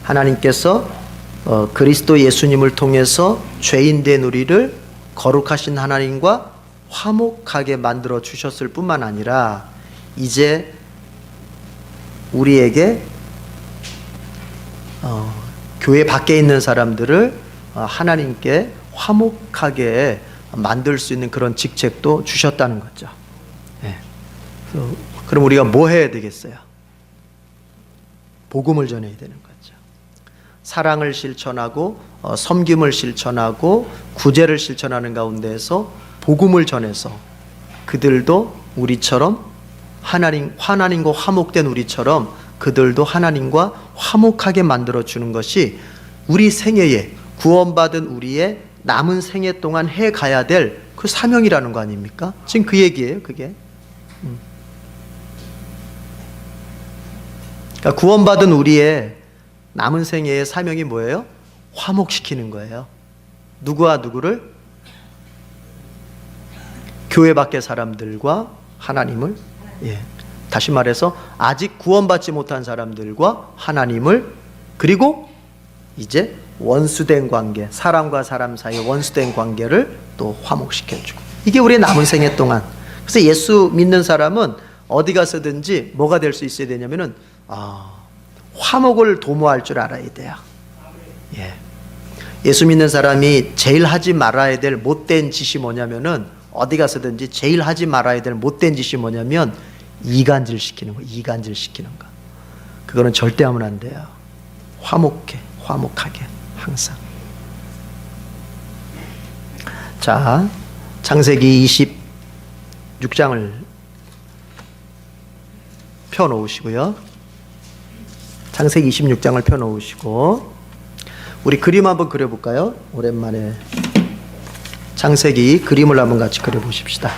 하나님께서 그리스도 예수님을 통해서 죄인된 우리를 거룩하신 하나님과 화목하게 만들어 주셨을 뿐만 아니라 이제 우리에게 교회 밖에 있는 사람들을 하나님께 화목하게 만들 수 있는 그런 직책도 주셨다는 거죠. 네. 그럼 우리가 뭐 해야 되겠어요? 복음을 전해야 되는 거죠. 사랑을 실천하고 섬김을 실천하고 구제를 실천하는 가운데에서 복음을 전해서 그들도 우리처럼 하나님과 화목된 우리처럼 그들도 하나님과 화목하게 만들어주는 것이 우리 생애에 구원받은 우리의 남은 생애 동안 해가야 될 그 사명이라는 거 아닙니까? 지금 그 얘기예요, 그게. 그러니까 구원받은 우리의 남은 생애의 사명이 뭐예요? 화목시키는 거예요. 누구와 누구를? 교회 밖의 사람들과 하나님을, 다시 말해서 아직 구원받지 못한 사람들과 하나님을, 그리고 이제 원수된 관계, 사람과 사람 사이 원수된 관계를 또 화목시켜주고, 이게 우리의 남은 생애 동안. 그래서 예수 믿는 사람은 어디 가서든지 뭐가 될 수 있어야 되냐면은 화목을 도모할 줄 알아야 돼요. 예수 믿는 사람이 제일 하지 말아야 될 못된 짓이 뭐냐면은, 어디 가서든지 제일 하지 말아야 될 못된 짓이 뭐냐면 이간질 시키는 거, 이간질 시키는 거. 그거는 절대 하면 안 돼요. 화목하게 항상. 자, 창세기 26장을 펴놓으시고요. 창세기 26장을 펴놓으시고 우리 그림 한번 그려볼까요? 오랜만에 창세기 그림을 한번 같이 그려보십시다.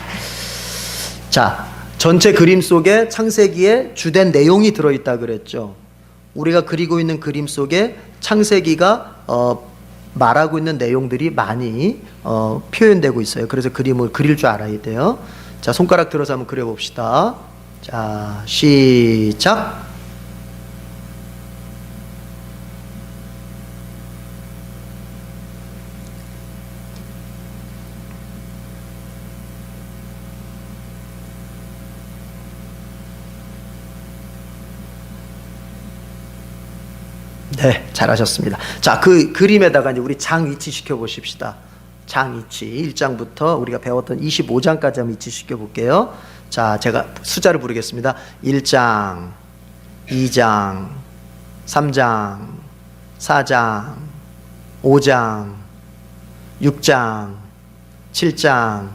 자, 전체 그림 속에 창세기에 주된 내용이 들어있다 그랬죠. 우리가 그리고 있는 그림 속에 창세기가 말하고 있는 내용들이 많이 표현되고 있어요. 그래서 그림을 그릴 줄 알아야 돼요. 자, 손가락 들어서 한번 그려봅시다. 자, 시작. 네, 잘하셨습니다. 자, 그 그림에다가 이제 우리 장 위치 시켜 보십시다. 장 위치 1장부터 우리가 배웠던 25장까지 한번 위치 시켜 볼게요. 자, 제가 숫자를 부르겠습니다. 1장, 2장, 3장, 4장, 5장, 6장, 7장.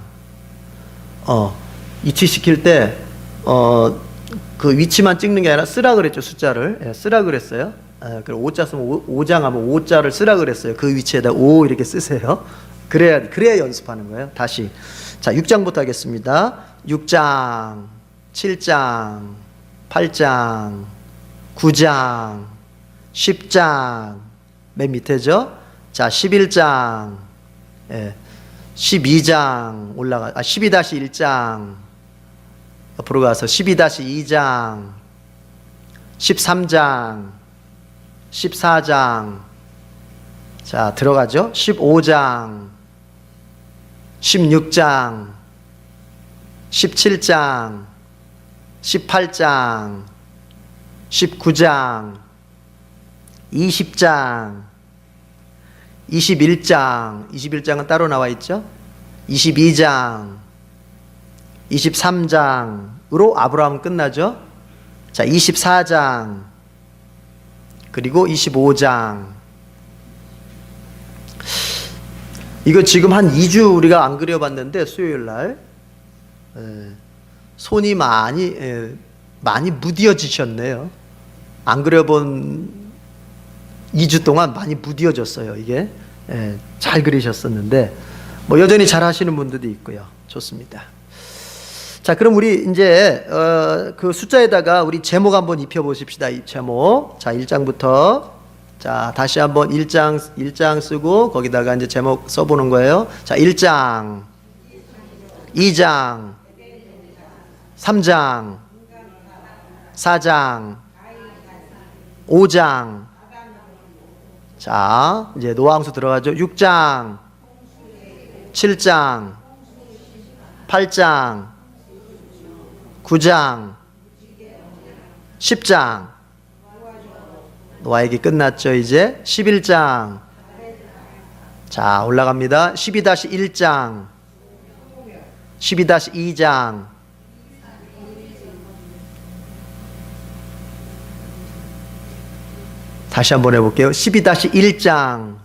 위치 시킬 때 그 위치만 찍는 게 아니라 쓰라 그랬죠. 숫자를 쓰라 그랬어요. 그리고 5자 쓰면 5장 하면 5자를 쓰라 그랬어요. 그 위치에다 5 이렇게 쓰세요. 그래야 연습하는 거예요. 다시. 자, 6장부터 하겠습니다. 6장, 7장, 8장, 9장, 10장, 맨 밑에죠. 자, 11장, 12장 올라가, 12-1장 옆으로 가서 12-2장, 13장, 14장, 자, 들어가죠. 15장, 16장, 17장, 18장, 19장, 20장, 21장, 21장은 따로 나와 있죠. 22장, 23장으로 아브라함은 끝나죠. 자, 24장, 그리고 25장. 이거 지금 한 2주 우리가 안 그려봤는데 수요일 날 손이 많이 무뎌지셨네요. 안 그려본 2주 동안 많이 무뎌졌어요. 이게 잘 그리셨었는데 뭐 여전히 잘 하시는 분들도 있고요. 좋습니다. 자, 그럼 우리 이제 그 숫자에다가 우리 제목 한번 입혀 보십시다. 이 제목. 자, 1장부터. 자, 다시 한번 1장 쓰고 거기다가 이제 제목 써보는 거예요. 자, 1장, 2장, 3장, 4장, 5장, 자, 이제 노아왕수 들어가죠. 6장, 7장, 8장, 9장, 10장. 노아 얘기 끝났죠. 이제 11장. 자, 올라갑니다. 12-1장, 12-2장, 다시 한번 해볼게요. 12-1장,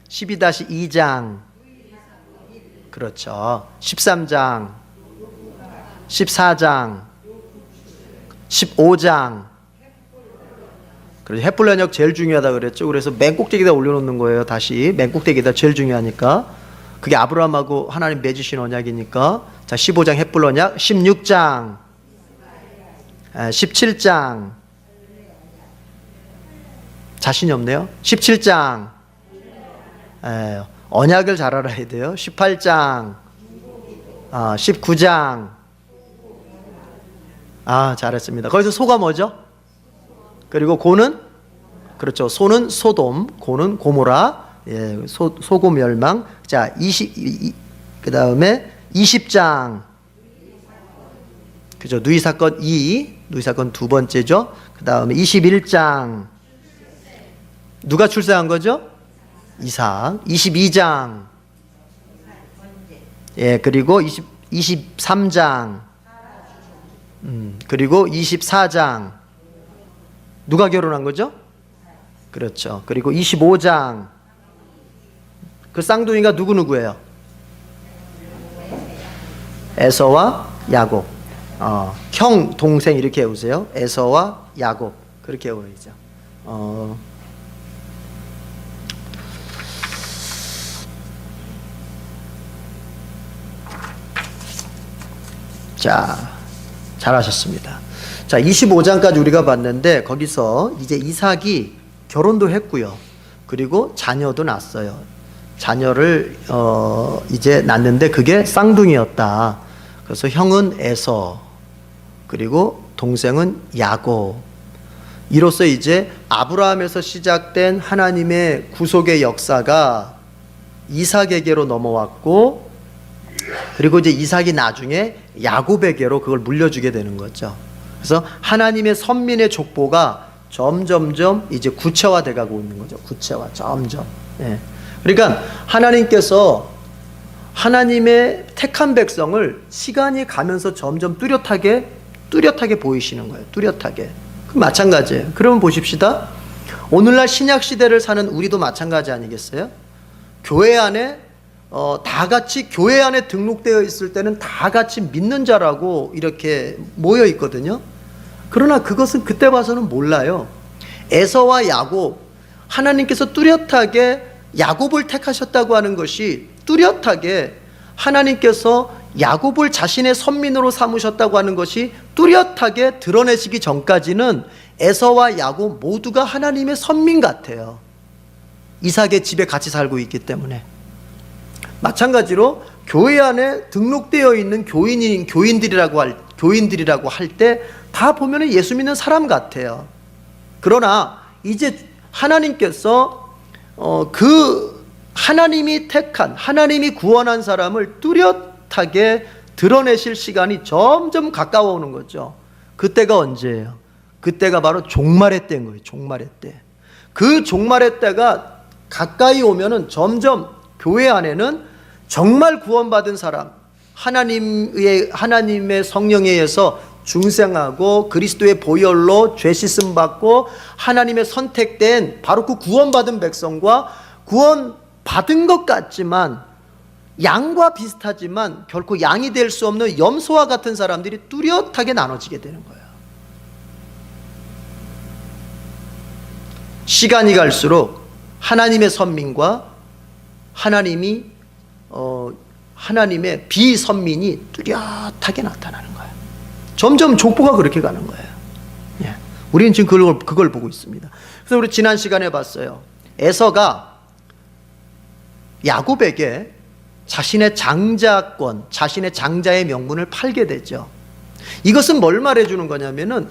12-2장, 그렇죠. 13장, 14장, 15장. 그래서 횃불 언약 제일 중요하다 그랬죠. 그래서 맨 꼭대기에다 올려놓는 거예요. 다시 맨 꼭대기에다 제일 중요하니까. 그게 아브라함하고 하나님 맺으신 언약이니까. 자, 15장 횃불 언약, 16장, 17장. 자신이 없네요. 17장. 언약을 잘 알아야 돼요. 18장, 19장. 잘했습니다. 거기서 소가 뭐죠? 그리고 고는, 그렇죠. 소는 소돔, 고는 고모라. 예, 소고 멸망. 자, 그 다음에 20장. 그죠. 누이 사건 2, 누이 사건 두 번째죠. 그 다음에 21장. 누가 출세한 거죠? 이삭. 22장. 예, 그리고 23장. 그리고 24장. 누가 결혼한 거죠? 그렇죠. 그리고 25장. 그 쌍둥이가 누구예요? 에서와 야곱. 형, 동생 이렇게 외우세요. 에서와 야곱. 그렇게 외우죠. 자, 잘하셨습니다. 자, 25장까지 우리가 봤는데 거기서 이제 이삭이 결혼도 했고요. 그리고 자녀도 낳았어요. 자녀를 이제 낳는데 그게 쌍둥이였다. 그래서 형은 에서, 그리고 동생은 야곱. 이로써 이제 아브라함에서 시작된 하나님의 구속의 역사가 이삭에게로 넘어왔고, 그리고 이제 이삭이 나중에 야곱에게로 그걸 물려주게 되는 거죠. 그래서 하나님의 선민의 족보가 점점점 이제 구체화돼 가고 있는 거죠. 구체화, 점점. 예. 그러니까 하나님께서 하나님의 택한 백성을 시간이 가면서 점점 뚜렷하게 보이시는 거예요. 뚜렷하게. 그 마찬가지예요. 그러면 보십시다. 오늘날 신약 시대를 사는 우리도 마찬가지 아니겠어요? 교회 안에 다 같이 교회 안에 등록되어 있을 때는 다 같이 믿는 자라고 이렇게 모여 있거든요. 그러나 그것은 그때 봐서는 몰라요. 에서와 야곱, 하나님께서 뚜렷하게 야곱을 택하셨다고 하는 것이 뚜렷하게 하나님께서 야곱을 자신의 선민으로 삼으셨다고 하는 것이 뚜렷하게 드러내시기 전까지는 에서와 야곱 모두가 하나님의 선민 같아요. 이삭의 집에 같이 살고 있기 때문에. 마찬가지로 교회 안에 등록되어 있는 교인들이라고 할 때 다 보면 예수 믿는 사람 같아요. 그러나 이제 하나님께서 그 하나님이 택한, 하나님이 구원한 사람을 뚜렷하게 드러내실 시간이 점점 가까워 오는 거죠. 그때가 언제예요? 그때가 바로 종말의 때인 거예요. 종말의 때. 그 종말의 때가 가까이 오면은 점점 교회 안에는 정말 구원받은 사람, 하나님의 성령에 의해서 중생하고 그리스도의 보혈로 죄 씻음 받고 하나님의 선택된 바로 그 구원받은 백성과 구원받은 것 같지만 양과 비슷하지만 결코 양이 될 수 없는 염소와 같은 사람들이 뚜렷하게 나눠지게 되는 거예요. 시간이 갈수록 하나님의 선민과 하나님의 비선민이 뚜렷하게 나타나는 거예요. 점점 족보가 그렇게 가는 거예요. 예. 우리는 지금 그걸 보고 있습니다. 그래서 우리 지난 시간에 봤어요. 에서가 야곱에게 자신의 장자권, 자신의 장자의 명분을 팔게 되죠. 이것은 뭘 말해주는 거냐면은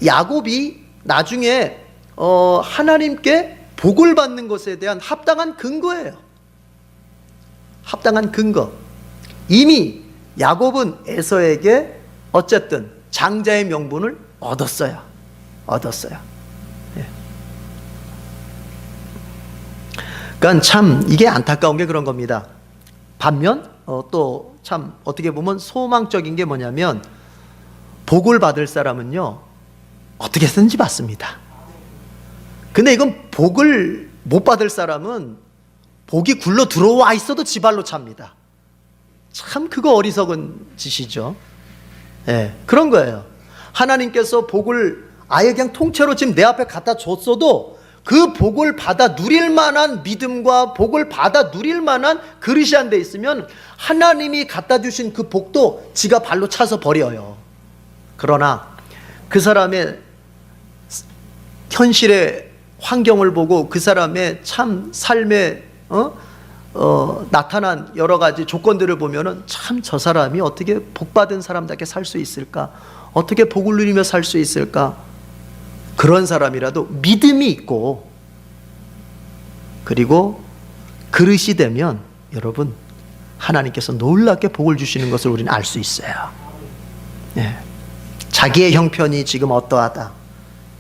야곱이 나중에 하나님께 복을 받는 것에 대한 합당한 근거예요. 합당한 근거. 이미 야곱은 에서에게 어쨌든 장자의 명분을 얻었어요. 예. 그러니까 참 이게 안타까운 게 그런 겁니다. 반면 또 참 어떻게 보면 소망적인 게 뭐냐면 복을 받을 사람은요 어떻게든지 받습니다. 근데 이건 복을 못 받을 사람은 복이 굴러 들어와 있어도 지 발로 찹니다. 참 그거 어리석은 짓이죠. 예, 그런 거예요. 하나님께서 복을 아예 그냥 통째로 지금 내 앞에 갖다 줬어도 그 복을 받아 누릴 만한 믿음과 복을 받아 누릴 만한 그릇이 안 돼 있으면 하나님이 갖다 주신 그 복도 지가 발로 차서 버려요. 그러나 그 사람의 현실의 환경을 보고 그 사람의 참 삶에 나타난 여러 가지 조건들을 보면은 참 저 사람이 어떻게 복받은 사람답게 살 수 있을까? 어떻게 복을 누리며 살 수 있을까? 그런 사람이라도 믿음이 있고 그리고 그릇이 되면 여러분 하나님께서 놀랍게 복을 주시는 것을 우리는 알 수 있어요. 예. 자기의 형편이 지금 어떠하다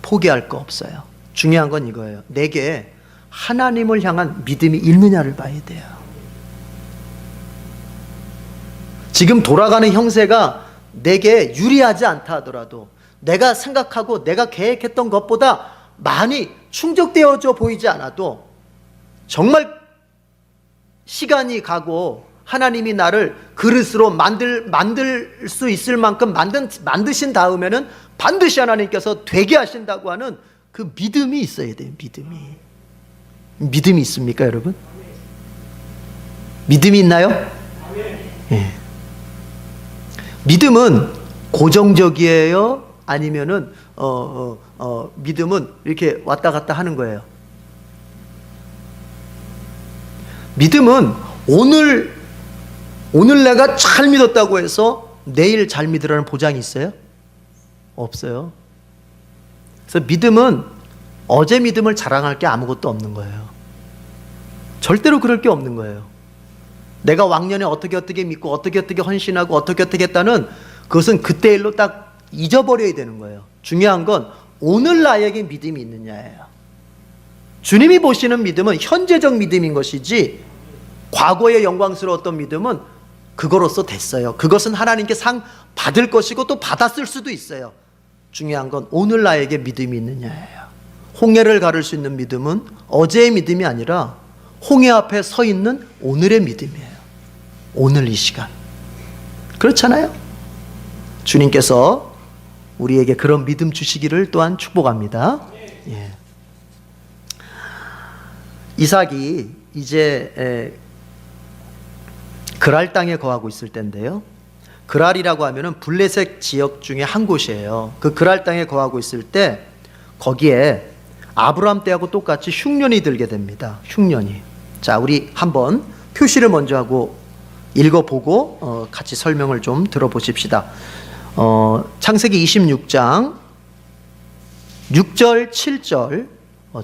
포기할 거 없어요. 중요한 건 이거예요. 내게 하나님을 향한 믿음이 있느냐를 봐야 돼요. 지금 돌아가는 형세가 내게 유리하지 않다 하더라도 내가 생각하고 내가 계획했던 것보다 많이 충족되어져 보이지 않아도 정말 시간이 가고 하나님이 나를 그릇으로 만들 수 있을 만큼 만드신 다음에는 반드시 하나님께서 되게 하신다고 하는 그 믿음이 있어야 돼요. 믿음이 있습니까, 여러분? 믿음이 있나요? 예. 믿음은 고정적이에요? 아니면은 믿음은 이렇게 왔다 갔다 하는 거예요. 믿음은 오늘 내가 잘 믿었다고 해서 내일 잘 믿으라는 보장이 있어요? 없어요. 그래서 믿음은 어제 믿음을 자랑할 게 아무것도 없는 거예요. 절대로 그럴 게 없는 거예요. 내가 왕년에 어떻게 믿고 어떻게 헌신하고 어떻게 했다는 그것은 그때 일로 딱 잊어버려야 되는 거예요. 중요한 건 오늘 나에게 믿음이 있느냐예요. 주님이 보시는 믿음은 현재적 믿음인 것이지 과거의 영광스러웠던 믿음은 그거로서 됐어요. 그것은 하나님께 상 받을 것이고 또 받았을 수도 있어요. 중요한 건 오늘 나에게 믿음이 있느냐예요. 홍해를 가를 수 있는 믿음은 어제의 믿음이 아니라 홍해 앞에 서 있는 오늘의 믿음이에요. 오늘 이 시간. 그렇잖아요? 주님께서 우리에게 그런 믿음 주시기를 또한 축복합니다. 예. 이삭이 이제 그랄 땅에 거하고 있을 때인데요. 그랄이라고 하면은 블레셋 지역 중에 한 곳이에요. 그 그랄 땅에 거하고 있을 때 거기에 아브라함 때하고 똑같이 흉년이 들게 됩니다. 흉년이. 자, 우리 한번 표시를 먼저 하고 읽어보고 같이 설명을 좀 들어보십시다. 창세기 26장 6절 7절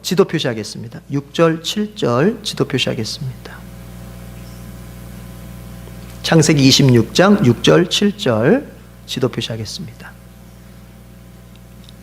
지도 표시하겠습니다. 6절 7절 지도 표시하겠습니다. 창세기 26장 6절 7절 지도 표시하겠습니다.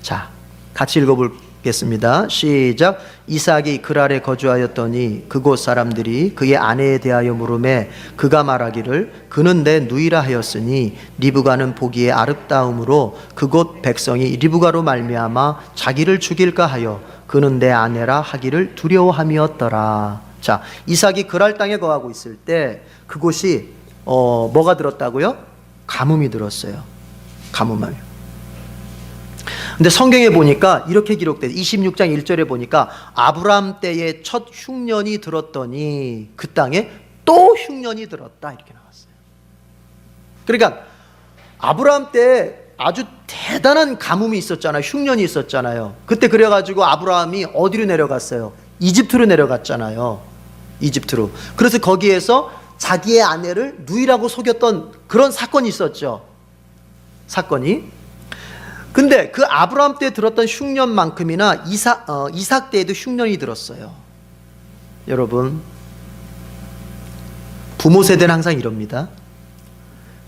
자, 같이 읽어보겠습니다. 시작. 이삭이 그랄에 거주하였더니 그곳 사람들이 그의 아내에 대하여 물으매 그가 말하기를 그는 내 누이라 하였으니 리브가는 보기에 아름다움으로 그곳 백성이 리브가로 말미암아 자기를 죽일까 하여 그는 내 아내라 하기를 두려워함이었더라. 자, 이삭이 그랄 땅에 거하고 있을 때 그곳이 뭐가 들었다고요? 가뭄이 들었어요. 가뭄이. 근데 성경에 보니까 이렇게 기록돼요. 26장 1절에 보니까 아브라함 때에 첫 흉년이 들었더니 그 땅에 또 흉년이 들었다 이렇게 나왔어요. 그러니까 아브라함 때 아주 대단한 가뭄이 있었잖아요. 흉년이 있었잖아요. 그때 그래가지고 아브라함이 어디로 내려갔어요? 이집트로 내려갔잖아요. 이집트로. 그래서 거기에서 자기의 아내를 누이라고 속였던 그런 사건이 있었죠. 사건이. 근데 그 아브라함 때 들었던 흉년만큼이나 이삭 때에도 흉년이 들었어요. 여러분, 부모 세대는 항상 이럽니다.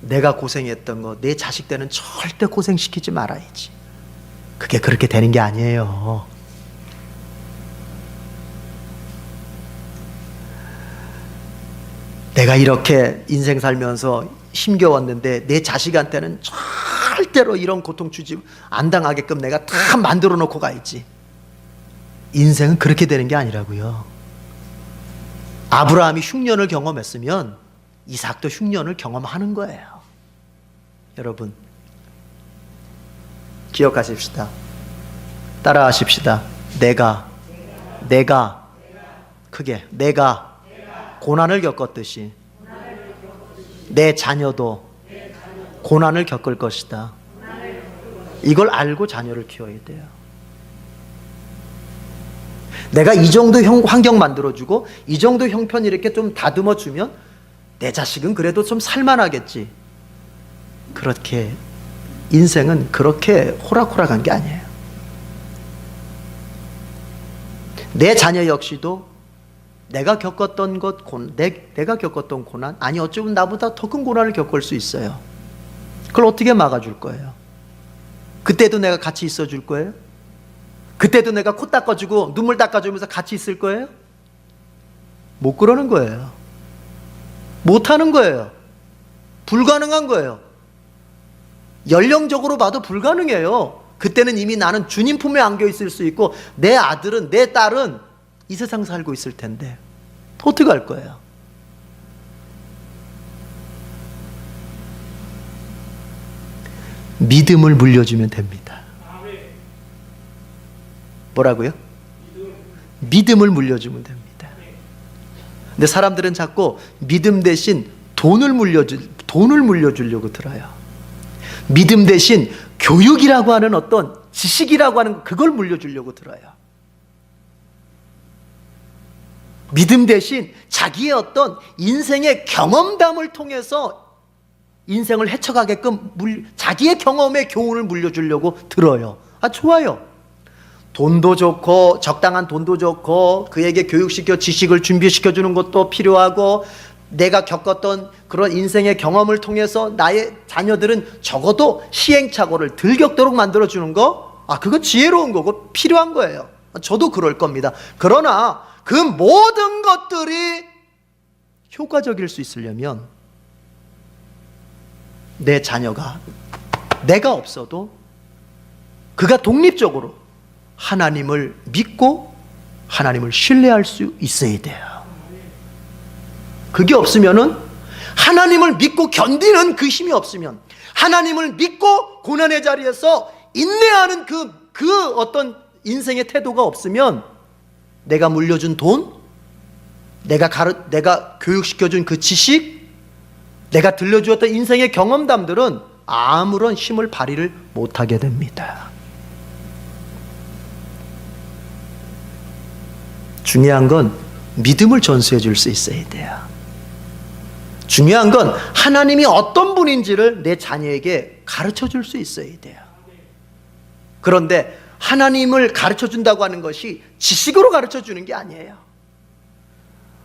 내가 고생했던 거 내 자식 때는 절대 고생시키지 말아야지. 그게 그렇게 되는 게 아니에요. 내가 이렇게 인생 살면서 힘겨웠는데 내 자식한테는 절대로 이런 고통 주지 안 당하게끔 내가 다 만들어 놓고 가야지. 인생은 그렇게 되는 게 아니라고요. 아브라함이 흉년을 경험했으면 이삭도 흉년을 경험하는 거예요. 여러분, 기억하십시다. 따라하십시다. 내가 크게 내가 고난을 겪었듯이 내 자녀도 고난을 겪을 것이다. 이걸 알고 자녀를 키워야 돼요. 내가 이 정도 환경 만들어주고 이 정도 형편 이렇게 좀 다듬어주면 내 자식은 그래도 좀 살만하겠지. 그렇게 인생은 그렇게 호락호락한 게 아니에요. 내 자녀 역시도 내가 겪었던 내가 겪었던 고난, 아니 어쩌면 나보다 더 큰 고난을 겪을 수 있어요. 그걸 어떻게 막아줄 거예요? 그때도 내가 같이 있어줄 거예요? 그때도 내가 코 닦아주고 눈물 닦아주면서 같이 있을 거예요? 못 그러는 거예요. 못하는 거예요. 불가능한 거예요. 연령적으로 봐도 불가능해요. 그때는 이미 나는 주님 품에 안겨 있을 수 있고 내 아들은 내 딸은 이 세상 살고 있을 텐데 어떻게 할 거예요? 믿음을 물려주면 됩니다. 뭐라고요? 믿음을 물려주면 됩니다. 근데 사람들은 자꾸 믿음 대신 돈을 물려주려고 들어요. 믿음 대신 교육이라고 하는 어떤 지식이라고 하는 그걸 물려주려고 들어요. 믿음 대신 자기의 어떤 인생의 경험담을 통해서 인생을 헤쳐가게끔 자기의 경험의 교훈을 물려주려고 들어요. 아, 좋아요. 돈도 좋고 적당한 돈도 좋고 그에게 교육시켜 지식을 준비시켜주는 것도 필요하고 내가 겪었던 그런 인생의 경험을 통해서 나의 자녀들은 적어도 시행착오를 덜 겪도록 만들어주는 거, 그거 지혜로운 거고 필요한 거예요. 저도 그럴 겁니다. 그러나 그 모든 것들이 효과적일 수 있으려면 내 자녀가 내가 없어도 그가 독립적으로 하나님을 믿고 하나님을 신뢰할 수 있어야 돼요. 그게 없으면은 하나님을 믿고 견디는 그 힘이 없으면 하나님을 믿고 고난의 자리에서 인내하는 그 어떤 인생의 태도가 없으면 내가 물려준 돈, 내가 교육시켜준 그 지식, 내가 들려주었던 인생의 경험담들은 아무런 힘을 발휘를 못하게 됩니다. 중요한 건 믿음을 전수해 줄 수 있어야 돼요. 중요한 건 하나님이 어떤 분인지를 내 자녀에게 가르쳐 줄 수 있어야 돼요. 그런데 하나님을 가르쳐 준다고 하는 것이 지식으로 가르쳐 주는 게 아니에요.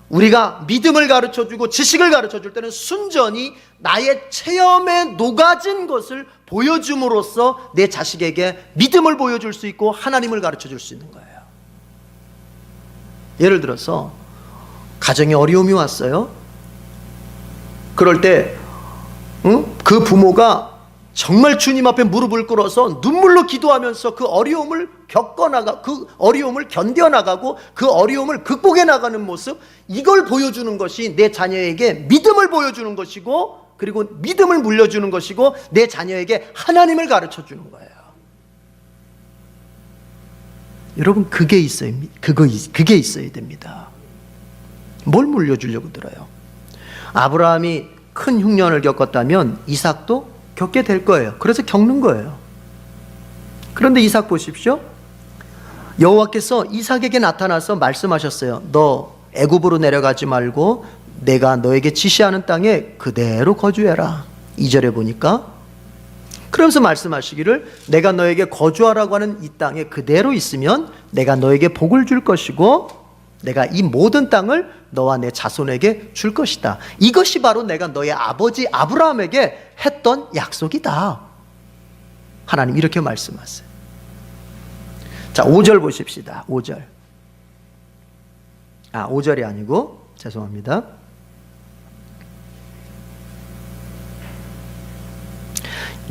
우리가 믿음을 가르쳐 주고 지식을 가르쳐 줄 때는 순전히 나의 체험에 녹아진 것을 보여줌으로써 내 자식에게 믿음을 보여줄 수 있고 하나님을 가르쳐 줄 수 있는 거예요. 예를 들어서 가정에 어려움이 왔어요. 그럴 때 그 부모가 정말 주님 앞에 무릎을 꿇어서 눈물로 기도하면서 그 어려움을 그 어려움을 견뎌나가고 그 어려움을 극복해 나가는 모습, 이걸 보여주는 것이 내 자녀에게 믿음을 보여주는 것이고, 그리고 믿음을 물려주는 것이고, 내 자녀에게 하나님을 가르쳐 주는 거예요. 여러분, 그게 있어야 됩니다. 뭘 물려주려고 들어요? 아브라함이 큰 흉년을 겪었다면 이삭도 겪게 될 거예요. 그래서 겪는 거예요. 그런데 이삭 보십시오. 여호와께서 이삭에게 나타나서 말씀하셨어요. 너 애굽으로 내려가지 말고 내가 너에게 지시하는 땅에 그대로 거주해라. 2절에 보니까 그러면서 말씀하시기를 내가 너에게 거주하라고 하는 이 땅에 그대로 있으면 내가 너에게 복을 줄 것이고 내가 이 모든 땅을 너와 내 자손에게 줄 것이다. 이것이 바로 내가 너의 아버지 아브라함에게 했던 약속이다. 하나님 이렇게 말씀하세요. 자, 5절 보십시다. 5절. 5절이 아니고 죄송합니다.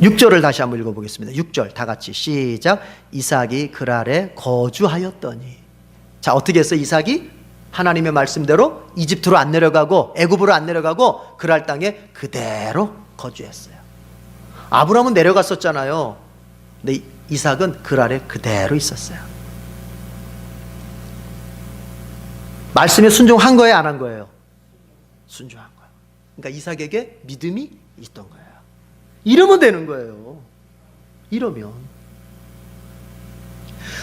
6절을 다시 한번 읽어보겠습니다. 6절 다 같이 시작. 이삭이 그랄에 거주하였더니. 자, 어떻게 했어요? 이삭이 하나님의 말씀대로 이집트로 안 내려가고 애굽으로 안 내려가고 그랄 땅에 그대로 거주했어요. 아브라함은 내려갔었잖아요. 근데 이삭은 그랄에 그대로 있었어요. 말씀에 순종한 거예요, 안 한 거예요? 순종한 거예요. 그러니까 이삭에게 믿음이 있던 거예요. 이러면 되는 거예요. 이러면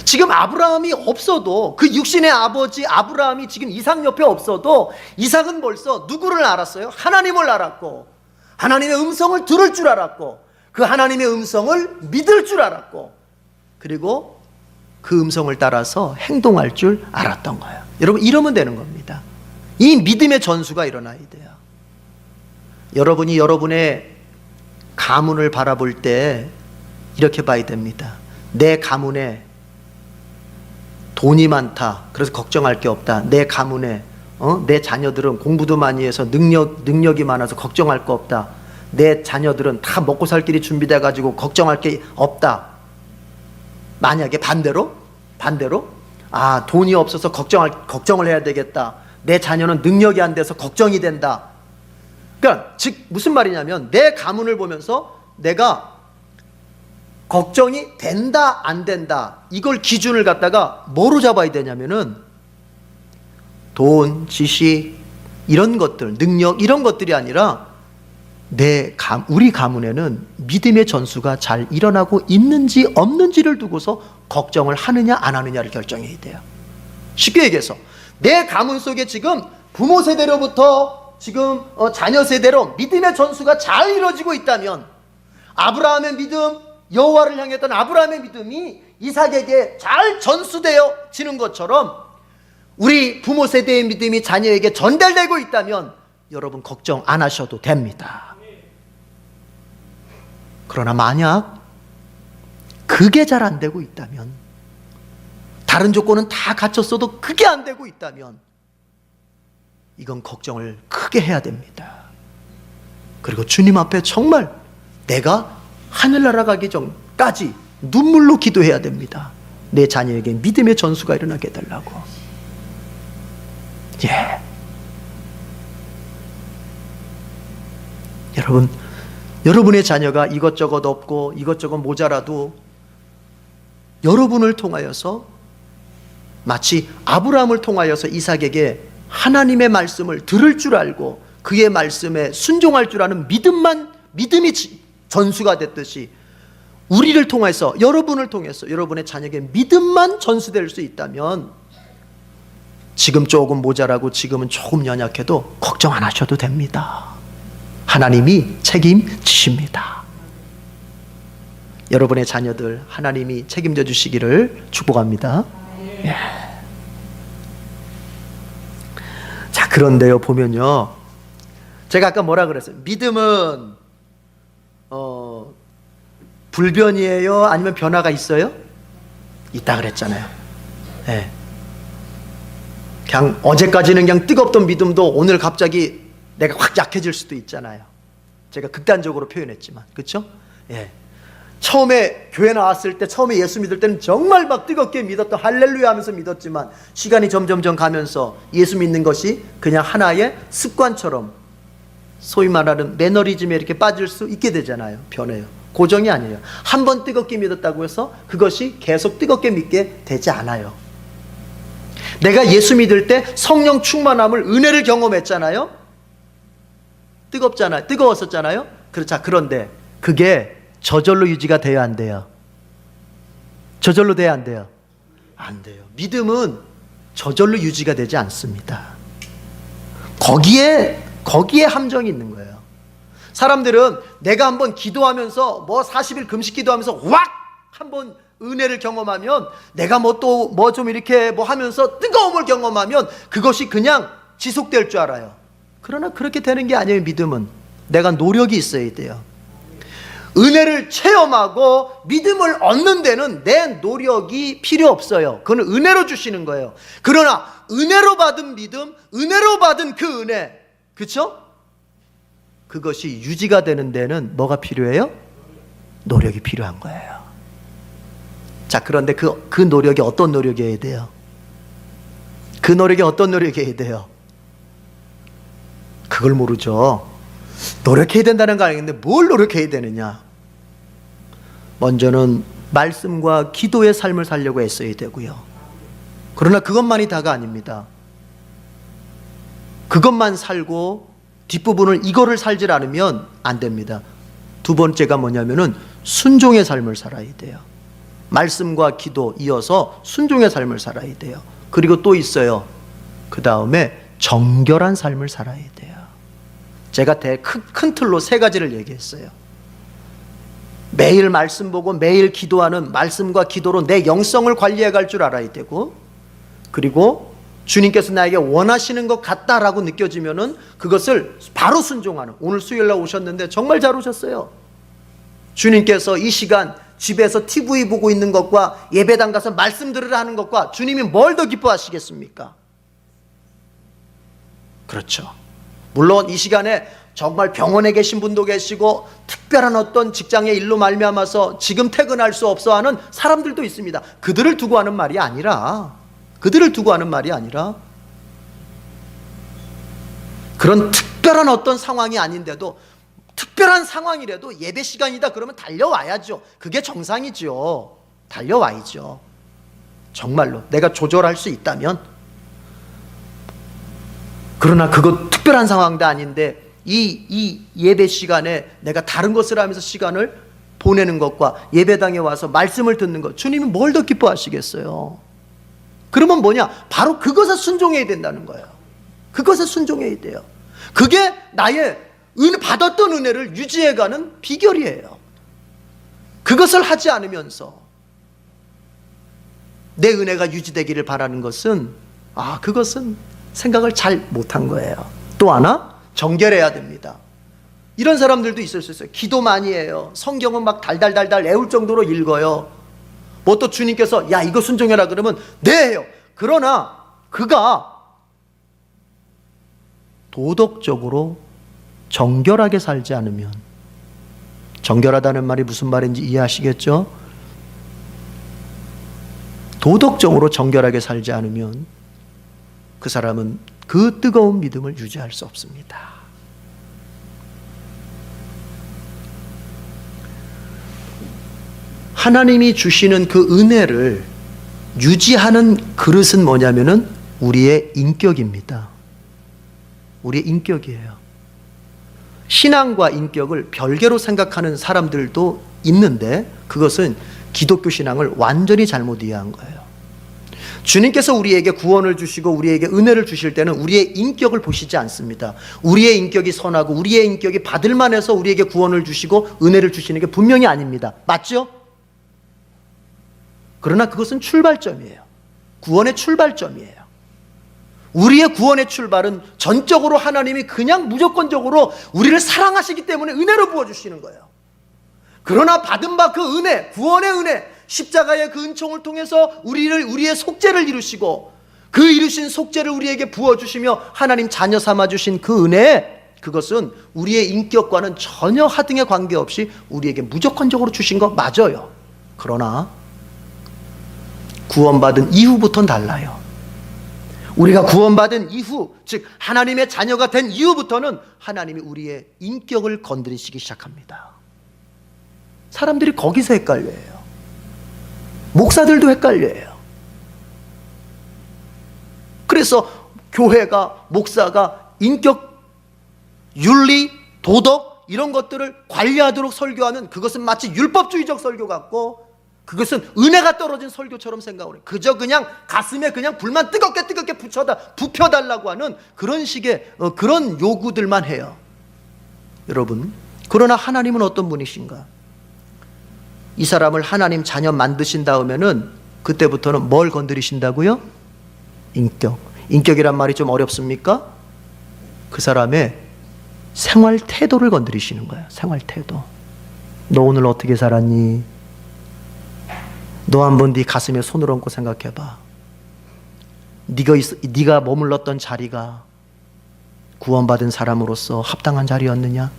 지금 아브라함이 없어도, 그 육신의 아버지 아브라함이 지금 이삭 옆에 없어도 이삭은 벌써 누구를 알았어요? 하나님을 알았고 하나님의 음성을 들을 줄 알았고 그 하나님의 음성을 믿을 줄 알았고 그리고 그 음성을 따라서 행동할 줄 알았던 거예요. 여러분, 이러면 되는 겁니다. 이 믿음의 전수가 일어나야 돼요. 여러분이 여러분의 가문을 바라볼 때 이렇게 봐야 됩니다. 내 가문에 돈이 많다, 그래서 걱정할 게 없다. 내 가문에 내 자녀들은 공부도 많이 해서 능력이 많아서 걱정할 거 없다. 내 자녀들은 다 먹고 살 길이 준비돼 가지고 걱정할 게 없다. 만약에 반대로 돈이 없어서 걱정을 해야 되겠다. 내 자녀는 능력이 안 돼서 걱정이 된다. 그러니까 즉 무슨 말이냐면 내 가문을 보면서 내가 걱정이 된다 안 된다, 이걸 기준을 갖다가 뭐로 잡아야 되냐면은 돈, 지식, 이런 것들, 능력, 이런 것들이 아니라 우리 가문에는 믿음의 전수가 잘 일어나고 있는지 없는지를 두고서 걱정을 하느냐 안 하느냐를 결정해야 돼요. 쉽게 얘기해서 내 가문 속에 지금 부모 세대로부터 지금 자녀 세대로 믿음의 전수가 잘 이루어지고 있다면, 아브라함의 믿음, 여호와를 향했던 아브라함의 믿음이 이삭에게 잘 전수되어지는 것처럼 우리 부모 세대의 믿음이 자녀에게 전달되고 있다면 여러분 걱정 안 하셔도 됩니다. 그러나 만약 그게 잘 안 되고 있다면, 다른 조건은 다 갖췄어도 그게 안 되고 있다면 이건 걱정을 크게 해야 됩니다. 그리고 주님 앞에 정말 내가 하늘나라 가기 전까지 눈물로 기도해야 됩니다. 내 자녀에게 믿음의 전수가 일어나게 해달라고. 여러분의 자녀가 이것저것 없고 이것저것 모자라도 여러분을 통하여서, 마치 아브라함을 통하여서 이삭에게 하나님의 말씀을 들을 줄 알고 그의 말씀에 순종할 줄 아는 믿음이 전수가 됐듯이 우리를 통해서, 여러분을 통해서 여러분의 자녀에게 믿음만 전수될 수 있다면 지금 조금 모자라고 지금은 조금 연약해도 걱정 안 하셔도 됩니다. 하나님이 책임지십니다. 여러분의 자녀들 하나님이 책임져 주시기를 축복합니다. 자, 그런데요, 보면요, 제가 아까 뭐라 그랬어요? 믿음은 불변이에요? 아니면 변화가 있어요? 있다 그랬잖아요. 그냥 어제까지는 그냥 뜨겁던 믿음도 오늘 갑자기 내가 확 약해질 수도 있잖아요. 제가 극단적으로 표현했지만, 그렇죠? 처음에 교회 나왔을 때, 처음에 예수 믿을 때는 정말 막 뜨겁게 믿었던, 할렐루야 하면서 믿었지만 시간이 점점 가면서 예수 믿는 것이 그냥 하나의 습관처럼, 소위 말하는 매너리즘에 이렇게 빠질 수 있게 되잖아요. 변해요. 고정이 아니에요. 한 번 뜨겁게 믿었다고 해서 그것이 계속 뜨겁게 믿게 되지 않아요. 내가 예수 믿을 때 성령 충만함을, 은혜를 경험했잖아요. 뜨거웠었잖아요. 그런데 그게 저절로 유지가 돼야 안 돼요? 저절로 돼야 안 돼요? 안 돼요. 믿음은 저절로 유지가 되지 않습니다. 거기에 함정이 있는 거예요. 사람들은 내가 한번 기도하면서 뭐 40일 금식 기도하면서 왁 한번 은혜를 경험하면, 내가 뭐 또 뭐 좀 이렇게 뭐 하면서 뜨거움을 경험하면 그것이 그냥 지속될 줄 알아요. 그러나 그렇게 되는 게 아니에요. 믿음은 내가 노력이 있어야 돼요. 은혜를 체험하고 믿음을 얻는 데는 내 노력이 필요 없어요. 그건 은혜로 주시는 거예요. 그러나 은혜로 받은 믿음, 은혜로 받은 그 은혜, 그렇죠? 그것이 유지가 되는 데는 뭐가 필요해요? 노력이 필요한 거예요. 자, 그런데 그 노력이 어떤 노력이어야 돼요? 그 노력이 어떤 노력이어야 돼요? 그걸 모르죠. 노력해야 된다는 거 아니겠는데 뭘 노력해야 되느냐? 먼저는 말씀과 기도의 삶을 살려고 애써야 되고요. 그러나 그것만이 다가 아닙니다. 그것만 살고 뒷부분을 이거를 살질 않으면 안 됩니다. 두 번째가 뭐냐면은 순종의 삶을 살아야 돼요. 말씀과 기도 이어서 순종의 삶을 살아야 돼요. 그리고 또 있어요. 그 다음에 정결한 삶을 살아야 돼요. 제가 큰 틀로 세 가지를 얘기했어요. 매일 말씀 보고 매일 기도하는, 말씀과 기도로 내 영성을 관리해 갈 줄 알아야 되고, 그리고 주님께서 나에게 원하시는 것 같다라고 느껴지면은 그것을 바로 순종하는. 오늘 수요일날 오셨는데 정말 잘 오셨어요. 주님께서 이 시간 집에서 TV 보고 있는 것과 예배당 가서 말씀 들으라 하는 것과 주님이 뭘 더 기뻐하시겠습니까? 그렇죠. 물론 이 시간에 정말 병원에 계신 분도 계시고 특별한 어떤 직장의 일로 말미암아서 지금 퇴근할 수 없어 하는 사람들도 있습니다. 그들을 두고 하는 말이 아니라, 그런 특별한 어떤 상황이 아닌데도, 특별한 상황이라도 예배 시간이다 그러면 달려와야죠. 그게 정상이죠. 달려와야죠. 정말로 내가 조절할 수 있다면. 그러나 그거 특별한 상황도 아닌데 이 예배 시간에 내가 다른 것을 하면서 시간을 보내는 것과 예배당에 와서 말씀을 듣는 것, 주님이 뭘 더 기뻐하시겠어요? 그러면 뭐냐? 바로 그것에 순종해야 된다는 거예요. 그것에 순종해야 돼요. 그게 나의 받았던 은혜를 유지해가는 비결이에요. 그것을 하지 않으면서 내 은혜가 유지되기를 바라는 것은, 그것은 생각을 잘 못한 거예요. 또 하나, 정결해야 됩니다. 이런 사람들도 있을 수 있어요. 기도 많이 해요. 성경은 막 달달달달 외울 정도로 읽어요. 뭐 또 주님께서 야 이거 순종해라 그러면 네 해요. 그러나 그가 도덕적으로 정결하게 살지 않으면, 정결하다는 말이 무슨 말인지 이해하시겠죠? 도덕적으로 정결하게 살지 않으면 그 사람은 그 뜨거운 믿음을 유지할 수 없습니다. 하나님이 주시는 그 은혜를 유지하는 그릇은 뭐냐면은 우리의 인격입니다. 우리의 인격이에요. 신앙과 인격을 별개로 생각하는 사람들도 있는데 그것은 기독교 신앙을 완전히 잘못 이해한 거예요. 주님께서 우리에게 구원을 주시고 우리에게 은혜를 주실 때는 우리의 인격을 보시지 않습니다. 우리의 인격이 선하고 우리의 인격이 받을 만해서 우리에게 구원을 주시고 은혜를 주시는 게 분명히 아닙니다. 맞죠? 그러나 그것은 출발점이에요. 구원의 출발점이에요. 우리의 구원의 출발은 전적으로 하나님이 그냥 무조건적으로 우리를 사랑하시기 때문에 은혜로 부어주시는 거예요. 그러나 받은 바 그 은혜, 구원의 은혜, 십자가의 그 은총을 통해서 우리의 속죄를 이루시고 그 이루신 속죄를 우리에게 부어주시며 하나님 자녀 삼아주신 그 은혜, 그것은 우리의 인격과는 전혀 하등의 관계없이 우리에게 무조건적으로 주신 거 맞아요. 그러나 구원받은 이후부터는 달라요. 우리가 구원받은 이후, 즉 하나님의 자녀가 된 이후부터는 하나님이 우리의 인격을 건드리시기 시작합니다. 사람들이 거기서 헷갈려요. 목사들도 헷갈려요. 그래서 교회가, 목사가 인격, 윤리, 도덕 이런 것들을 관리하도록 설교하면 그것은 마치 율법주의적 설교 같고 그것은 은혜가 떨어진 설교처럼 생각을 해요. 그저 그냥 가슴에 그냥 불만 뜨겁게 부펴달라고 하는 그런 식의 그런 요구들만 해요. 여러분, 그러나 하나님은 어떤 분이신가? 이 사람을 하나님 자녀 만드신 다음에는 그때부터는 뭘 건드리신다고요? 인격. 인격이란 말이 좀 어렵습니까? 그 사람의 생활 태도를 건드리시는 거예요. 생활 태도. 너 오늘 어떻게 살았니? 너 한번 네 가슴에 손을 얹고 생각해봐. 네가 머물렀던 자리가 구원받은 사람으로서 합당한 자리였느냐?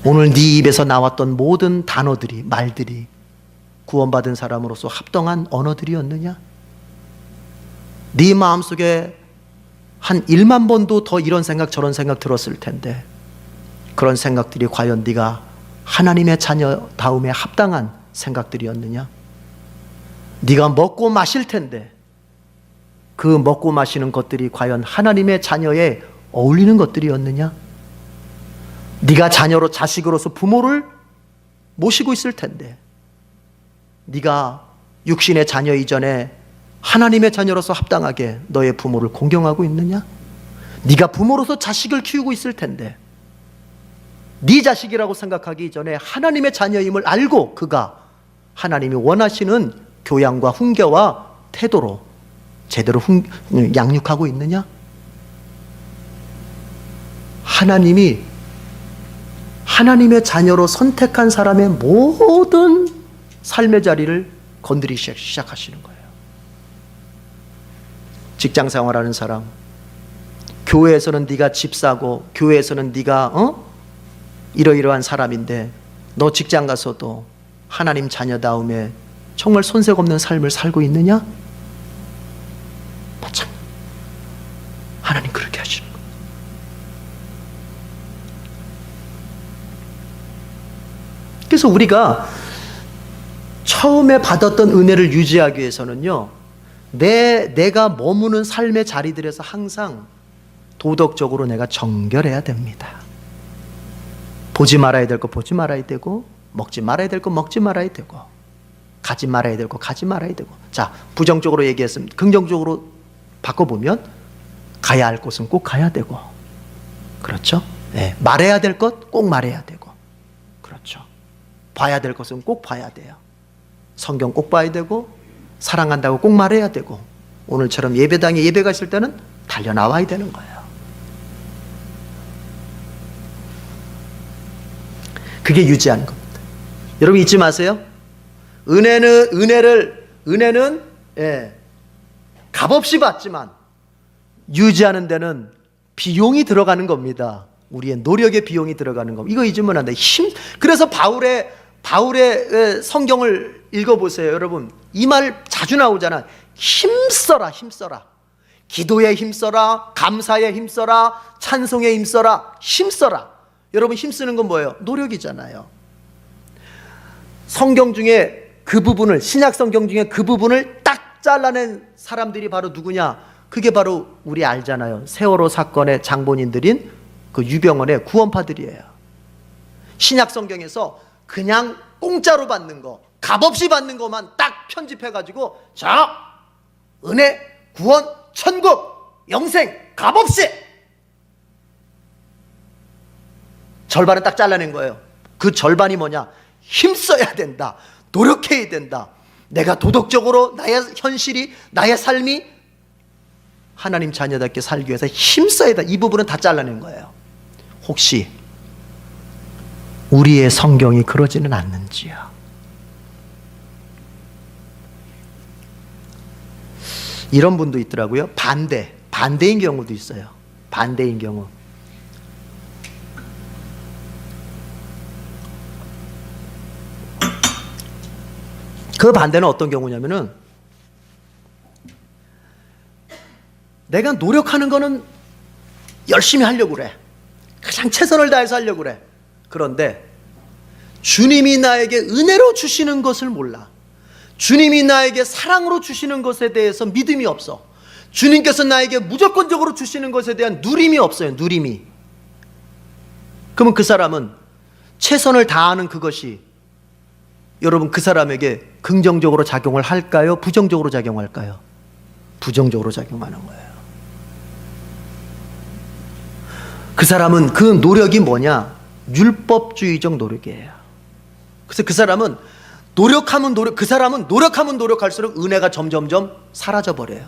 오늘 네 입에서 나왔던 모든 단어들이, 말들이 구원받은 사람으로서 합당한 언어들이었느냐? 네 마음속에 한 1만 번도 더 이런 생각 저런 생각 들었을 텐데 그런 생각들이 과연 네가 하나님의 자녀 다음에 합당한 생각들이었느냐? 네가 먹고 마실 텐데 그 먹고 마시는 것들이 과연 하나님의 자녀에 어울리는 것들이었느냐? 네가 자녀로 자식으로서 부모를 모시고 있을 텐데 네가 육신의 자녀 이전에 하나님의 자녀로서 합당하게 너의 부모를 공경하고 있느냐? 네가 부모로서 자식을 키우고 있을 텐데 네 자식이라고 생각하기 전에 하나님의 자녀임을 알고 그가 하나님이 원하시는 교양과 훈계와 태도로 제대로 양육하고 있느냐? 하나님이 하나님의 자녀로 선택한 사람의 모든 삶의 자리를 건드리기 시작하시는 거예요. 직장 생활하는 사람, 교회에서는 네가 집사고 교회에서는 네가 이러이러한 사람인데 너 직장 가서도 하나님 자녀다움에 정말 손색 없는 삶을 살고 있느냐? 참, 하나님 그렇게 하시는 거예요. 그래서 우리가 처음에 받았던 은혜를 유지하기 위해서는요, 내가 머무는 삶의 자리들에서 항상 도덕적으로 내가 정결해야 됩니다. 보지 말아야 될 거 보지 말아야 되고, 먹지 말아야 될 거 먹지 말아야 되고, 가지 말아야 될 거 가지 말아야 되고. 자, 부정적으로 얘기했으면 긍정적으로 바꿔보면 가야 할 곳은 꼭 가야 되고, 그렇죠? 네, 말해야 될 것 꼭 말해야 되고, 그렇죠? 봐야 될 것은 꼭 봐야 돼요. 성경 꼭 봐야 되고, 사랑한다고 꼭 말해야 되고, 오늘처럼 예배당에 예배가 있을 때는 달려나와야 되는 거예요. 그게 유지하는 겁니다. 여러분 잊지 마세요. 은혜는 값없이 받지만 유지하는 데는 비용이 들어가는 겁니다. 우리의 노력의 비용이 들어가는 겁니다. 이거 잊으면 안 돼. 그래서 바울의 성경을 읽어보세요. 여러분 이 말 자주 나오잖아. 힘써라, 힘써라. 기도에 힘써라, 감사에 힘써라, 찬송에 힘써라, 힘써라. 여러분 힘쓰는 건 뭐예요? 노력이잖아요. 성경 중에 그 부분을, 신약 성경 중에 그 부분을 딱 잘라낸 사람들이 바로 누구냐? 그게 바로 우리 알잖아요. 세월호 사건의 장본인들인 그 유병원의 구원파들이에요. 신약 성경에서 그냥 공짜로 받는 거, 값없이 받는 것만 딱 편집해가지고, 자, 은혜, 구원, 천국, 영생, 값없이! 절반은 딱 잘라낸 거예요. 그 절반이 뭐냐? 힘써야 된다. 노력해야 된다. 내가 도덕적으로 나의 현실이, 나의 삶이 하나님 자녀답게 살기 위해서 힘써야 된다. 이 부분은 다 잘라낸 거예요. 혹시 우리의 성경이 그러지는 않는지요? 이런 분도 있더라고요. 반대인 경우도 있어요. 반대인 경우. 그 반대는 어떤 경우냐면은, 내가 노력하는 거는 열심히 하려고 그래. 가장 최선을 다해서 하려고 그래. 그런데 주님이 나에게 은혜로 주시는 것을 몰라. 주님이 나에게 사랑으로 주시는 것에 대해서 믿음이 없어. 주님께서 나에게 무조건적으로 주시는 것에 대한 누림이 없어요. 누림이. 그러면 그 사람은 최선을 다하는 그것이 여러분 그 사람에게 긍정적으로 작용을 할까요? 부정적으로 작용할까요? 부정적으로 작용하는 거예요. 그 사람은 그 노력이 뭐냐? 율법주의적 노력이에요. 그래서 그 사람은 노력하면 노력할수록 은혜가 점점점 사라져 버려요.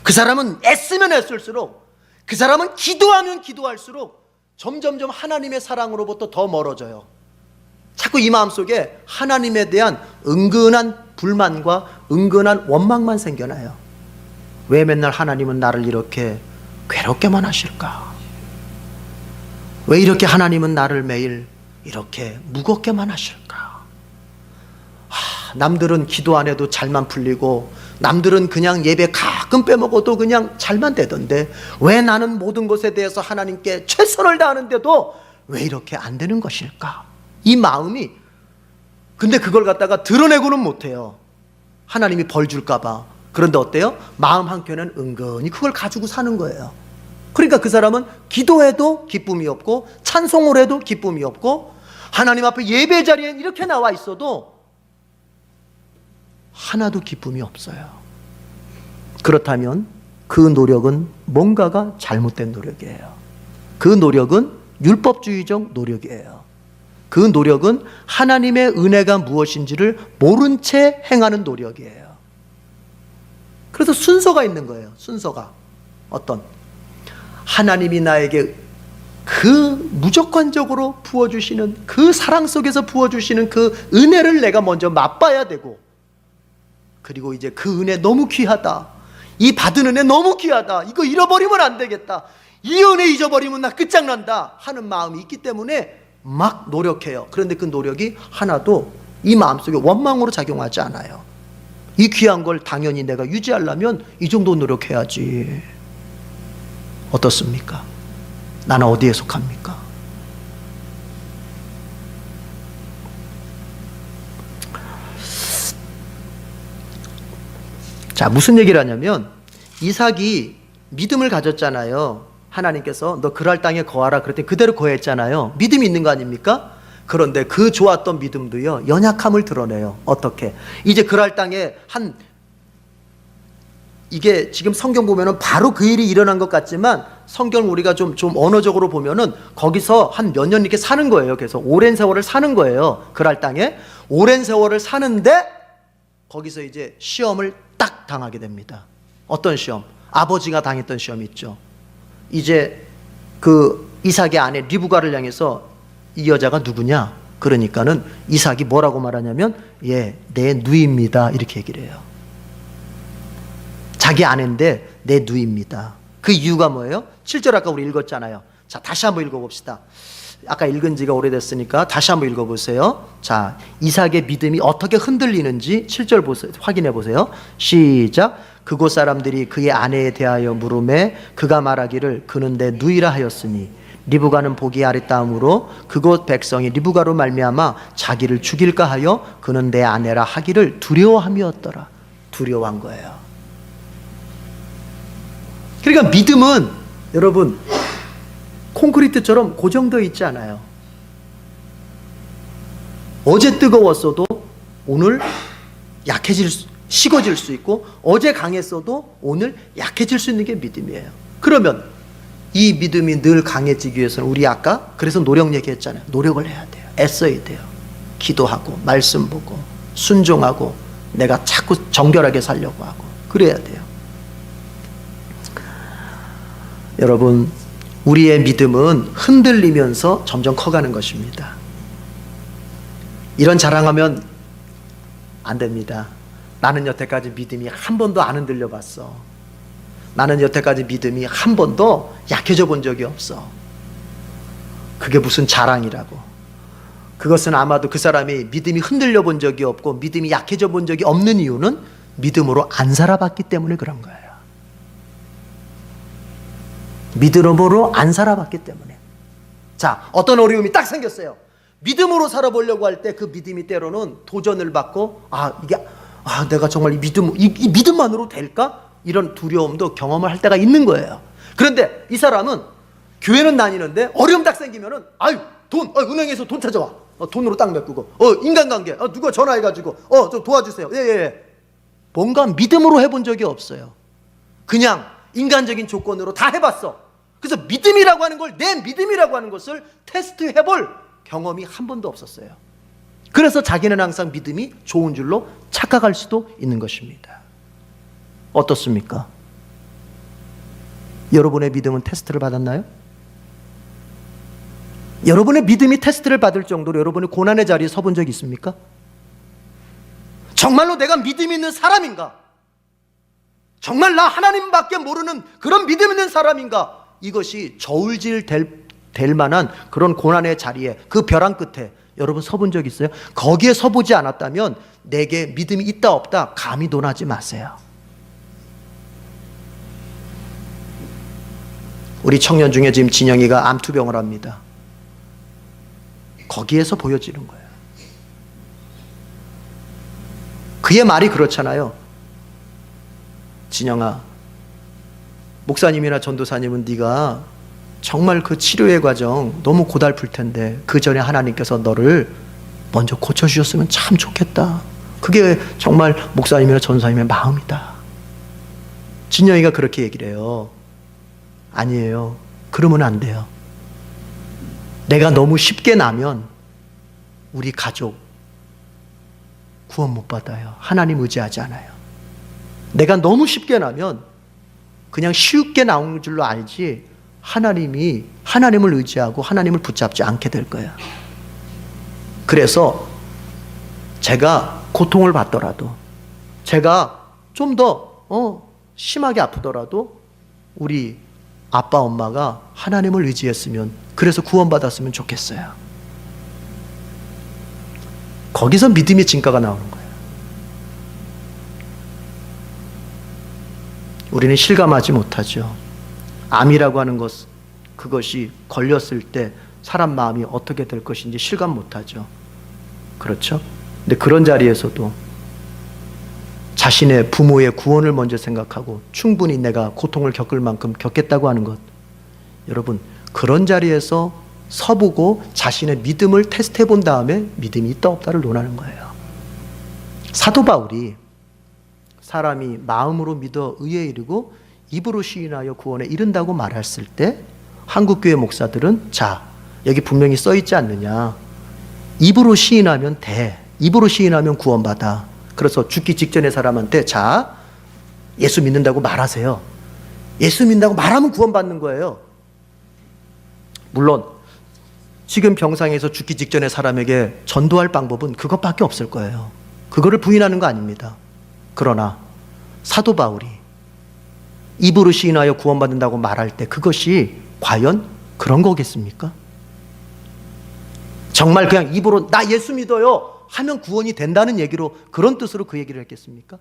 그 사람은 애쓰면 애쓸수록, 그 사람은 기도하면 기도할수록 점점점 하나님의 사랑으로부터 더 멀어져요. 자꾸 이 마음속에 하나님에 대한 은근한 불만과 은근한 원망만 생겨나요. 왜 맨날 하나님은 나를 이렇게 괴롭게만 하실까? 왜 이렇게 하나님은 나를 매일 이렇게 무겁게만 하실까? 남들은 기도 안 해도 잘만 풀리고, 남들은 그냥 예배 가끔 빼먹어도 그냥 잘만 되던데, 왜 나는 모든 것에 대해서 하나님께 최선을 다하는데도 왜 이렇게 안 되는 것일까? 이 마음이, 근데 그걸 갖다가 드러내고는 못해요. 하나님이 벌 줄까 봐. 그런데 어때요? 마음 한켠은 은근히 그걸 가지고 사는 거예요. 그러니까 그 사람은 기도해도 기쁨이 없고, 찬송을 해도 기쁨이 없고, 하나님 앞에 예배 자리에 이렇게 나와 있어도 하나도 기쁨이 없어요. 그렇다면 그 노력은 뭔가가 잘못된 노력이에요. 그 노력은 율법주의적 노력이에요. 그 노력은 하나님의 은혜가 무엇인지를 모른 채 행하는 노력이에요. 그래서 순서가 있는 거예요. 순서가 어떤, 하나님이 나에게 그 무조건적으로 부어주시는 그 사랑 속에서 부어주시는 그 은혜를 내가 먼저 맛봐야 되고, 그리고 이제 그 은혜 너무 귀하다, 이 받은 은혜 너무 귀하다, 이거 잃어버리면 안 되겠다, 이 은혜 잊어버리면 나 끝장난다 하는 마음이 있기 때문에 막 노력해요. 그런데 그 노력이 하나도 이 마음속에 원망으로 작용하지 않아요. 이 귀한 걸 당연히 내가 유지하려면 이 정도 노력해야지. 어떻습니까? 나는 어디에 속합니까? 자, 무슨 얘기를 하냐면, 이삭이 믿음을 가졌잖아요. 하나님께서 너 그랄 땅에 거하라 그랬더니 그대로 거했잖아요. 믿음이 있는 거 아닙니까? 그런데 그 좋았던 믿음도요, 연약함을 드러내요. 어떻게? 이제 그랄 땅에 이게 지금 성경 보면은 바로 그 일이 일어난 것 같지만, 성경 우리가 좀 언어적으로 보면은 거기서 한 몇 년 이렇게 사는 거예요. 그래서 오랜 세월을 사는 거예요. 그랄 땅에 오랜 세월을 사는데 거기서 이제 시험을 딱 당하게 됩니다. 어떤 시험? 아버지가 당했던 시험이 있죠. 이제 그 이삭의 아내 리브가를 향해서 이 여자가 누구냐? 그러니까는 이삭이 뭐라고 말하냐면, 예, 내 누이입니다, 이렇게 얘기를 해요. 자기 아내인데 내 누이입니다. 그 이유가 뭐예요? 7절 아까 우리 읽었잖아요. 자, 다시 한번 읽어봅시다. 아까 읽은 지가 오래됐으니까 다시 한번 읽어보세요. 자, 이삭의 믿음이 어떻게 흔들리는지 7절 보세요. 확인해 보세요. 시작. 그곳 사람들이 그의 아내에 대하여 물음에 그가 말하기를 그는 내 누이라 하였으니 리브가는 보기 아랫다음으로 그곳 백성이 리브가로 말미암아 자기를 죽일까 하여 그는 내 아내라 하기를 두려워함이었더라. 두려워한 거예요. 그러니까 믿음은 여러분 콘크리트처럼 고정되어 있지 않아요. 어제 뜨거웠어도 오늘 식어질 수 있고, 어제 강했어도 오늘 약해질 수 있는 게 믿음이에요. 그러면 이 믿음이 늘 강해지기 위해서는 우리 아까 그래서 노력 얘기했잖아요. 노력을 해야 돼요. 애써야 돼요. 기도하고 말씀 보고 순종하고 내가 자꾸 정결하게 살려고 하고 그래야 돼요. 여러분, 우리의 믿음은 흔들리면서 점점 커가는 것입니다. 이런 자랑하면 안 됩니다. 나는 여태까지 믿음이 한 번도 안 흔들려 봤어. 나는 여태까지 믿음이 한 번도 약해져 본 적이 없어. 그게 무슨 자랑이라고. 그것은 아마도 그 사람이 믿음이 흔들려 본 적이 없고 믿음이 약해져 본 적이 없는 이유는 믿음으로 안 살아봤기 때문에 그런 거예요. 믿음으로 안 살아봤기 때문에. 자, 어떤 어려움이 딱 생겼어요. 믿음으로 살아보려고 할 때 그 믿음이 때로는 도전을 받고, 내가 정말 이 믿음만으로 될까? 이런 두려움도 경험을 할 때가 있는 거예요. 그런데 이 사람은 교회는 다니는데 어려움 딱 생기면은 은행에서 돈 찾아와. 돈으로 딱 메꾸고, 인간관계, 누가 전화해가지고, 좀 도와주세요. 예. 뭔가 믿음으로 해본 적이 없어요. 그냥 인간적인 조건으로 다 해봤어. 그래서 믿음이라고 하는 걸, 내 믿음이라고 하는 것을 테스트해 볼 경험이 한 번도 없었어요. 그래서 자기는 항상 믿음이 좋은 줄로 착각할 수도 있는 것입니다. 어떻습니까? 여러분의 믿음은 테스트를 받았나요? 여러분의 믿음이 테스트를 받을 정도로 여러분이 고난의 자리에 서본 적이 있습니까? 정말로 내가 믿음 있는 사람인가? 정말 나 하나님밖에 모르는 그런 믿음 있는 사람인가? 이것이 저울질 될 만한 그런 고난의 자리에, 그 벼랑 끝에 여러분 서본 적 있어요? 거기에 서보지 않았다면 내게 믿음이 있다 없다 감히 논하지 마세요. 우리 청년 중에 지금 진영이가 암투병을 합니다. 거기에서 보여지는 거예요. 그의 말이 그렇잖아요. 진영아, 목사님이나 전도사님은 네가 정말 그 치료의 과정 너무 고달플 텐데 그 전에 하나님께서 너를 먼저 고쳐주셨으면 참 좋겠다. 그게 정말 목사님이나 전도사님의 마음이다. 진영이가 그렇게 얘기를 해요. 아니에요. 그러면 안 돼요. 내가 너무 쉽게 나면 우리 가족 구원 못 받아요. 하나님 의지하지 않아요. 내가 너무 쉽게 나면 그냥 쉽게 나오는 줄로 알지 하나님을 의지하고 하나님을 붙잡지 않게 될 거예요. 그래서 제가 고통을 받더라도, 제가 좀 더 심하게 아프더라도 우리 아빠 엄마가 하나님을 의지했으면, 그래서 구원받았으면 좋겠어요. 거기서 믿음의 진가가 나오는 거예요. 우리는 실감하지 못하죠. 암이라고 하는 것, 그것이 걸렸을 때 사람 마음이 어떻게 될 것인지 실감 못하죠. 그렇죠? 근데 그런 자리에서도 자신의 부모의 구원을 먼저 생각하고 충분히 내가 고통을 겪을 만큼 겪겠다고 하는 것, 여러분 그런 자리에서 서보고 자신의 믿음을 테스트해 본 다음에 믿음이 있다 없다를 논하는 거예요. 사도 바울이 사람이 마음으로 믿어 의에 이르고 입으로 시인하여 구원에 이른다고 말했을 때 한국교회 목사들은 자, 여기 분명히 써 있지 않느냐, 입으로 시인하면 돼, 입으로 시인하면 구원받아. 그래서 죽기 직전의 사람한테 자, 예수 믿는다고 말하세요. 예수 믿는다고 말하면 구원받는 거예요. 물론 지금 병상에서 죽기 직전의 사람에게 전도할 방법은 그것밖에 없을 거예요. 그거를 부인하는 거 아닙니다. 그러나 사도 바울이 입으로 시인하여 구원받는다고 말할 때 그것이 과연 그런 거겠습니까? 정말 그냥 입으로 나 예수 믿어요 하면 구원이 된다는 얘기로, 그런 뜻으로 그 얘기를 했겠습니까?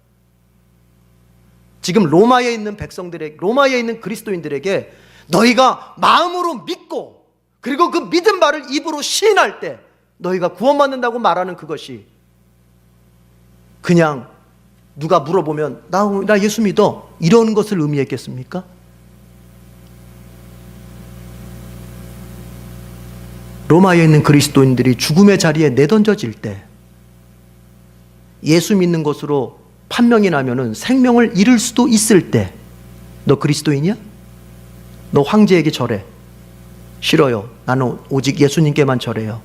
지금 로마에 있는 백성들에게, 로마에 있는 그리스도인들에게 너희가 마음으로 믿고 그리고 그 믿은 바를 입으로 시인할 때 너희가 구원받는다고 말하는 그것이 그냥 누가 물어보면 나 예수 믿어 이런 것을 의미했겠습니까? 로마에 있는 그리스도인들이 죽음의 자리에 내던져질 때 예수 믿는 것으로 판명이 나면은 생명을 잃을 수도 있을 때 너 그리스도인이야? 너 황제에게 절해. 싫어요. 나는 오직 예수님께만 절해요.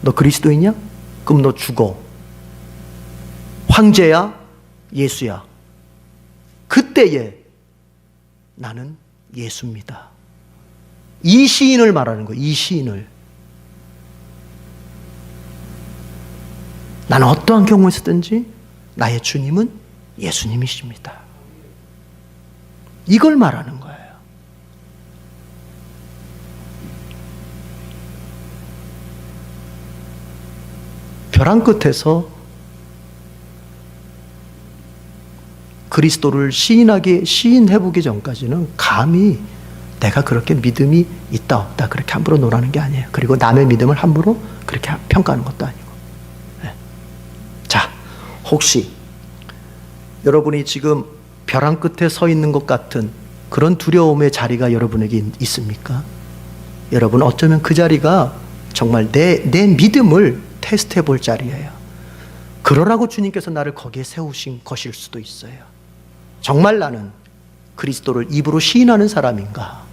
너 그리스도인이야? 그럼 너 죽어. 황제야? 예수야? 그때에 나는 예수입니다. 이 시인을 말하는 거예요. 이 시인을. 나는 어떠한 경우에서든지 나의 주님은 예수님이십니다. 이걸 말하는 거예요. 벼랑 끝에서 그리스도를 시인해보기 전까지는 감히 내가 그렇게 믿음이 있다 없다 그렇게 함부로 논하는 게 아니에요. 그리고 남의 믿음을 함부로 그렇게 평가하는 것도 아니고. 네. 자, 혹시 여러분이 지금 벼랑 끝에 서 있는 것 같은 그런 두려움의 자리가 여러분에게 있습니까? 여러분 어쩌면 그 자리가 정말 내 믿음을 테스트해 볼 자리예요. 그러라고 주님께서 나를 거기에 세우신 것일 수도 있어요. 정말 나는 그리스도를 입으로 시인하는 사람인가?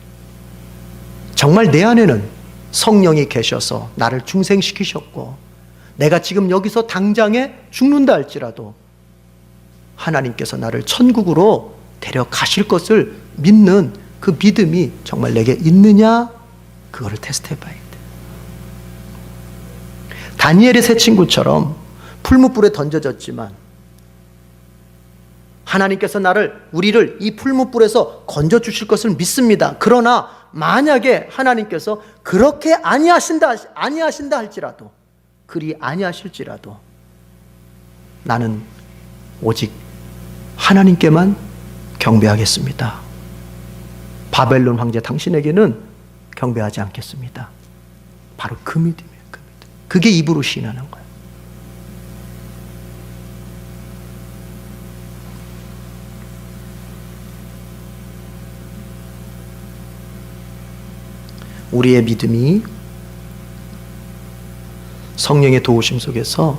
정말 내 안에는 성령이 계셔서 나를 중생시키셨고, 내가 지금 여기서 당장에 죽는다 할지라도 하나님께서 나를 천국으로 데려가실 것을 믿는 그 믿음이 정말 내게 있느냐, 그거를 테스트해 봐야 돼. 다니엘의 세 친구처럼 풀무불에 던져졌지만 하나님께서 우리를 이 풀무불에서 건져 주실 것을 믿습니다. 그러나 만약에 하나님께서 그렇게 아니하신다 할지라도, 그리 아니하실지라도 나는 오직 하나님께만 경배하겠습니다. 바벨론 황제 당신에게는 경배하지 않겠습니다. 바로 그 믿음이에요. 그 믿음. 그게 입으로 시인하는 거예요. 우리의 믿음이 성령의 도우심 속에서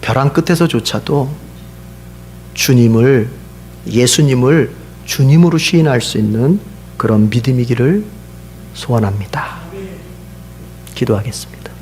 벼랑 끝에서조차도 예수님을 주님으로 시인할 수 있는 그런 믿음이기를 소원합니다. 기도하겠습니다.